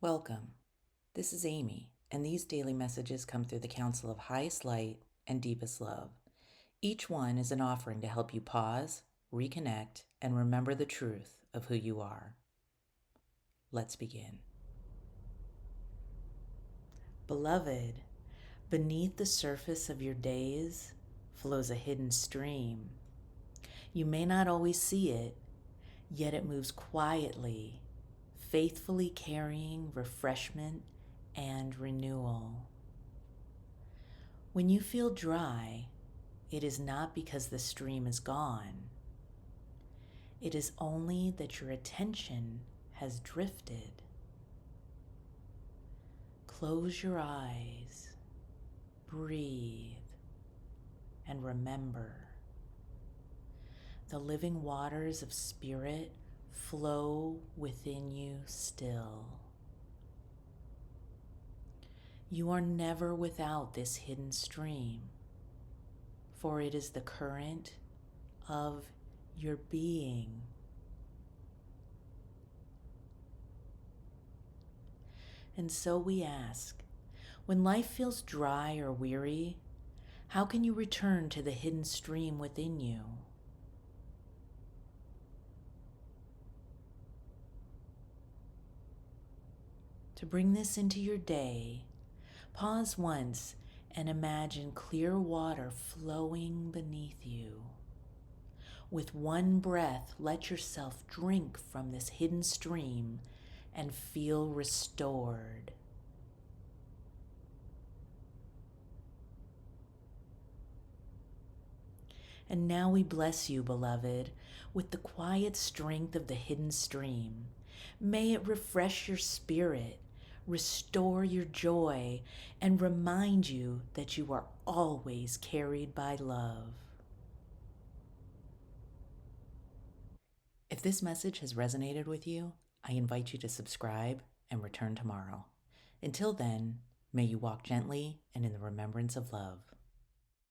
Welcome. This is Amy, and these daily messages come through the counsel of highest light and deepest love. Each one is an offering to help you pause, reconnect, and remember the truth of who you are. Let's begin. Beloved, beneath the surface of your days flows a hidden stream. You may not always see it, yet it moves quietly, faithfully carrying refreshment and renewal. When you feel dry, it is not because the stream is gone. It is only that your attention has drifted. Close your eyes, breathe, and remember. The living waters of spirit flow within you still. You are never without this hidden stream, for it is the current of your being. And so we ask, when life feels dry or weary, how can you return to the hidden stream within you? To bring this into your day, pause once and imagine clear water flowing beneath you. With one breath, let yourself drink from this hidden stream and feel restored. And now we bless you, beloved, with the quiet strength of the hidden stream. May it refresh your spirit, restore your joy, and remind you that you are always carried by love. If this message has resonated with you, I invite you to subscribe and return tomorrow. Until then, may you walk gently and in the remembrance of love.